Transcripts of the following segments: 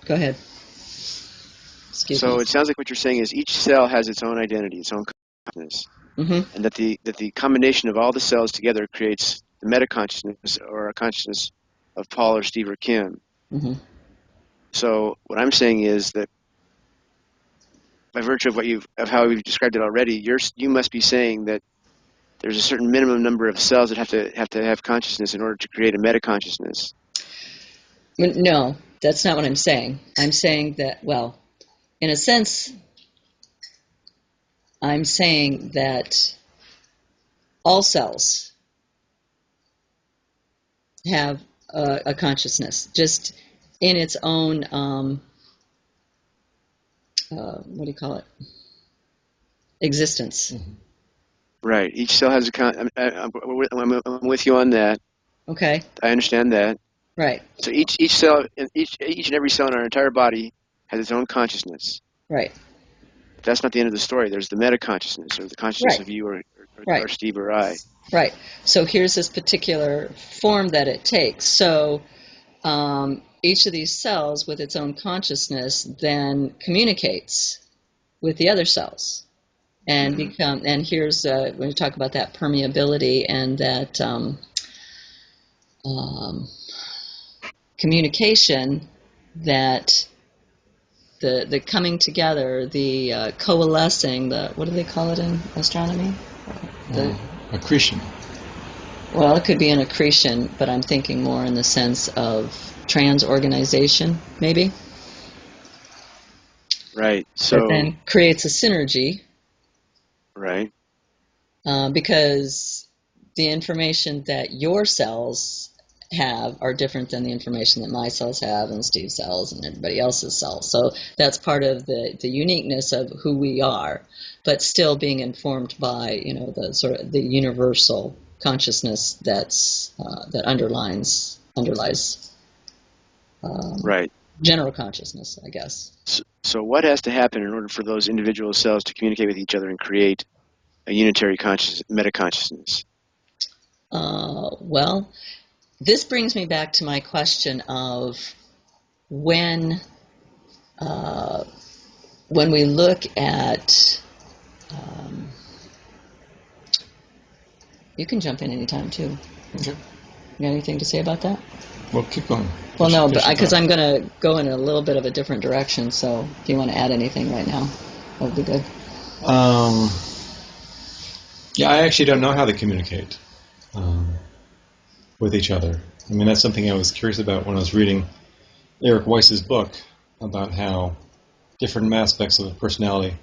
Go ahead. Excuse me. So it sounds like what you're saying is each cell has its own identity, its own consciousness, Mm-hmm. and that the combination of all the cells together creates the meta consciousness or a consciousness of Paul or Steve or Kim. Mm-hmm. So what I'm saying is that by virtue of how we've described it already, you must be saying that there's a certain minimum number of cells that have consciousness in order to create a meta consciousness. No, that's not what I'm saying. I'm saying that, well, in a sense, I'm saying that all cells have a consciousness, just in its own, what do you call it? Existence. Mm-hmm. Right. Each cell has I'm with you on that. Okay. I understand that. Right. So each cell, each and every cell in our entire body has its own consciousness. Right. But that's not the end of the story. There's the meta consciousness, or the consciousness Right. of you, or Right. Steve or I. Right. So here's this particular form that it takes. So each of these cells, with its own consciousness, then communicates with the other cells, and and here's when we talk about that permeability and that communication, that the coming together, the coalescing, the what do they call it in astronomy? The Accretion. Well, it could be an accretion, but I'm thinking more in the sense of transorganization, maybe. Right. That So then creates a synergy, right. because the information that your cells have are different than the information that my cells have and Steve's cells and everybody else's cells. So that's part of the uniqueness of who we are, but still being informed by, the sort of the universal consciousness that underlies Right. general consciousness, I guess. So what has to happen in order for those individual cells to communicate with each other and create a unitary meta consciousness? Well, this brings me back to my question of when we look at, you can jump in anytime too. Okay. You got anything to say about that? Well, keep going. Well, no, but because I'm going to go in a little bit of a different direction. So if you want to add anything right now, that would be good. Yeah, I actually don't know how they communicate with each other. I mean, that's something I was curious about when I was reading Eric Weiss's book about how different aspects of a personality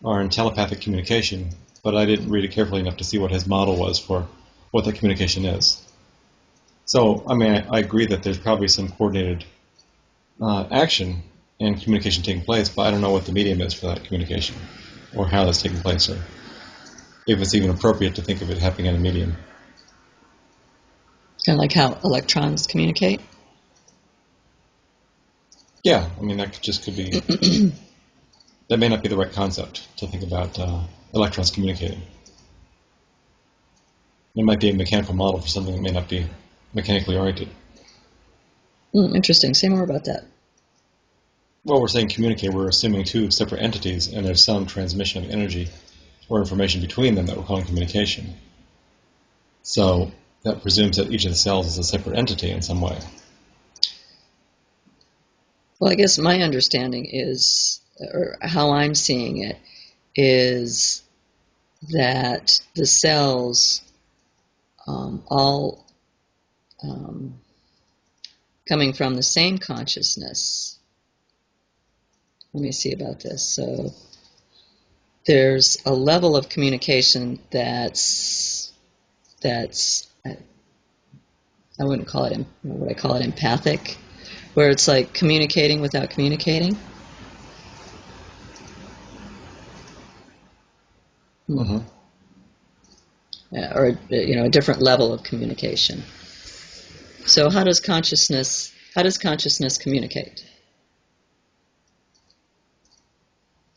are in telepathic communication, but I didn't read it carefully enough to see what his model was for what that communication is. So, I mean, I agree that there's probably some coordinated action and communication taking place, but I don't know what the medium is for that communication, or how that's taking place, or if it's even appropriate to think of it happening in a medium. Kind of like how electrons communicate. Yeah, I mean, that could be... that may not be the right concept to think about electrons communicating. It might be a mechanical model for something that may not be mechanically oriented. Interesting. Say more about that. Well, we're saying communicate, we're assuming two separate entities, and there's some transmission of energy or information between them that we're calling communication. So that presumes that each of the cells is a separate entity in some way. Well, I guess my understanding is, or how I'm seeing it, is that the cells all coming from the same consciousness. Let me see about this. So there's a level of communication that's I wouldn't call it, would I call it empathic, where it's like communicating without communicating. Mm-hmm. Or a different level of communication. So how does consciousness communicate?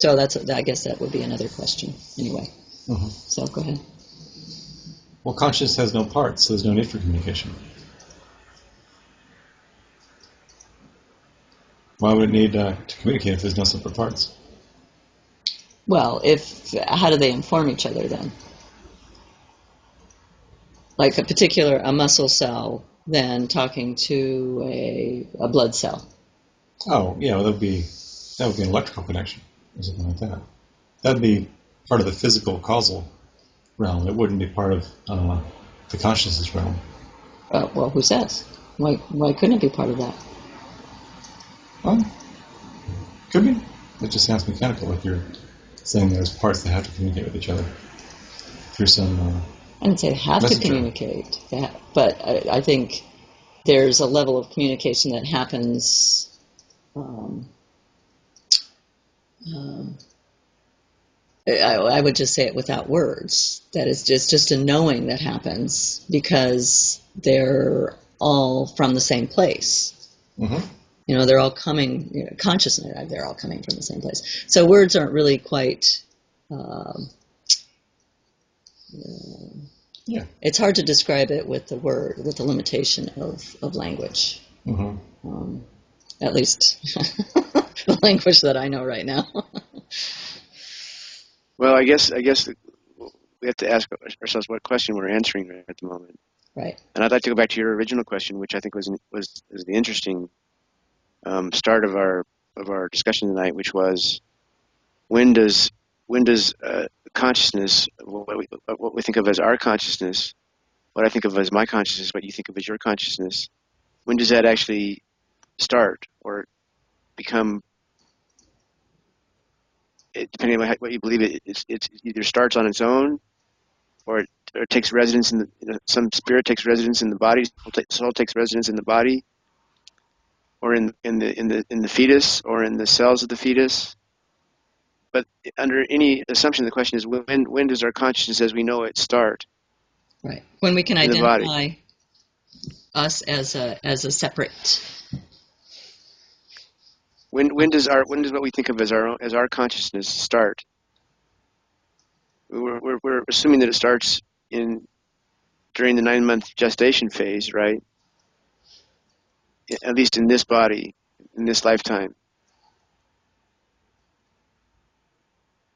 So I guess that would be another question anyway. Mm-hmm. So go ahead. Well, consciousness has no parts, so there's no need for communication. Why would it need to communicate if there's no separate parts? Well, how do they inform each other then? Like a muscle cell then talking to a blood cell. Oh, yeah, that would be an electrical connection or something like that. That would be part of the physical causal realm. It wouldn't be part of the consciousness realm. Well, who says? Why couldn't it be part of that? Well, could be. It just sounds mechanical, like you're saying there's parts that have to communicate with each other through some. I didn't say they have to communicate, but I think there's a level of communication that happens. I would just say it without words. That is just a knowing that happens because they're all from the same place. Mm-hmm. They're all coming, consciously, they're all coming from the same place. So words aren't really quite... yeah. It's hard to describe it with the limitation of language. Mm-hmm. At least the language that I know right now. Well, I guess we have to ask ourselves what question we're answering right at the moment. Right. And I'd like to go back to your original question, which I think was the interesting start of our discussion tonight, which was when does consciousness, what we think of as our consciousness, what I think of as my consciousness, what you think of as your consciousness, when does that actually start or become? Depending on what you believe, it either starts on its own, or it takes residence in some spirit takes residence in the body, soul takes residence in the body, or in the fetus, or in the cells of the fetus. But under any assumption, the question is when does our consciousness, as we know it, start? Right. When we can in identify us as a separate. When does what we think of as our consciousness start? We're assuming that it starts during the 9-month gestation phase, right? At least in this body, in this lifetime.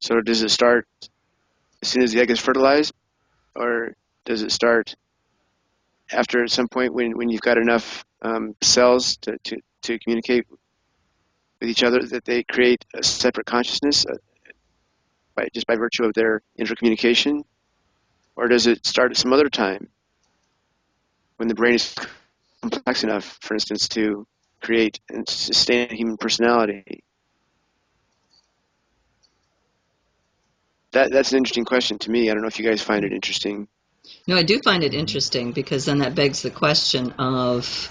So does it start as soon as the egg is fertilized, or does it start after at some point when you've got enough cells to communicate with each other that they create a separate consciousness by virtue of their intercommunication? Or does it start at some other time when the brain is complex enough, for instance, to create and sustain a human personality? That's an interesting question to me. I don't know if you guys find it interesting. No, I do find it interesting because then that begs the question of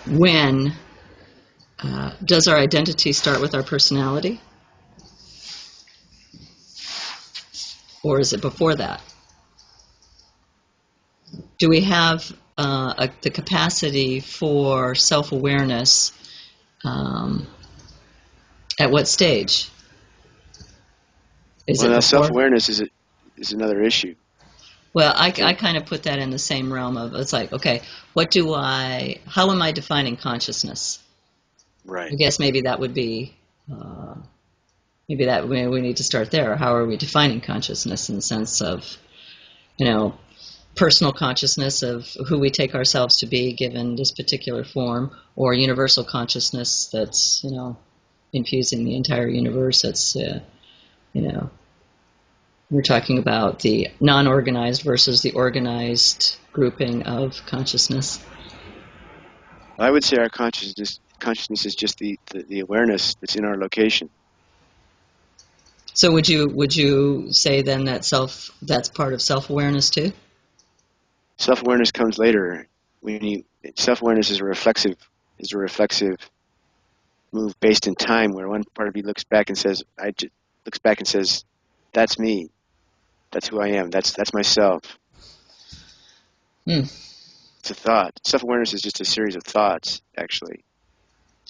when does our identity start with our personality? Or is it before that? Do we have the capacity for self-awareness at what stage? Now self-awareness is another issue. Well, I kind of put that in the same realm of, it's like, okay, how am I defining consciousness? Right. I guess maybe that would be, maybe we need to start there. How are we defining consciousness in the sense of, personal consciousness of who we take ourselves to be given this particular form, or universal consciousness that's, infusing the entire universe. That's, we're talking about the non-organized versus the organized grouping of consciousness. I would say our consciousness is just the awareness that's in our location. So would you say then that that's part of self-awareness too? Self-awareness comes later. Self-awareness is a reflexive move based in time, where one part of you looks back and says, "That's me. That's who I am. That's myself." It's a thought. Self-awareness is just a series of thoughts, actually.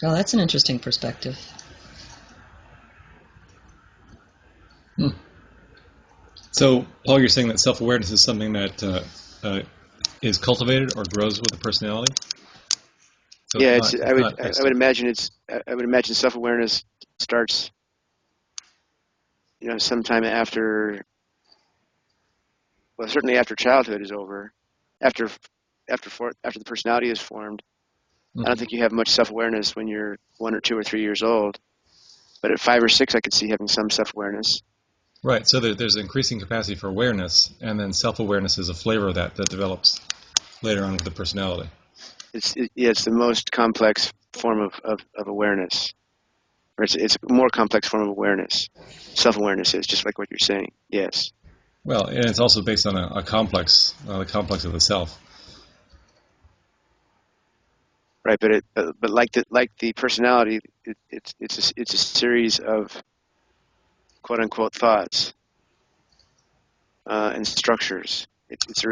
Oh, that's an interesting perspective. So, Paul, you're saying that self-awareness is something that is cultivated or grows with a personality? So Yeah, it's not I fixed. would imagine I would imagine self-awareness starts, sometime after, well, certainly after childhood is over, after after the personality is formed. I don't Hmm. think you have much self-awareness when you're 1 or 2 or 3 years old, but at 5 or 6, I could see having some self-awareness. Right. So there's increasing capacity for awareness, and then self-awareness is a flavor of that develops later on with the personality. Yeah, it's the most complex form of awareness, or it's a more complex form of awareness. Self-awareness is just like what you're saying. Yes, Well, and it's also based on a complex, the complex of the self. right. But like the personality, it's a series of quote unquote thoughts and structures. It's a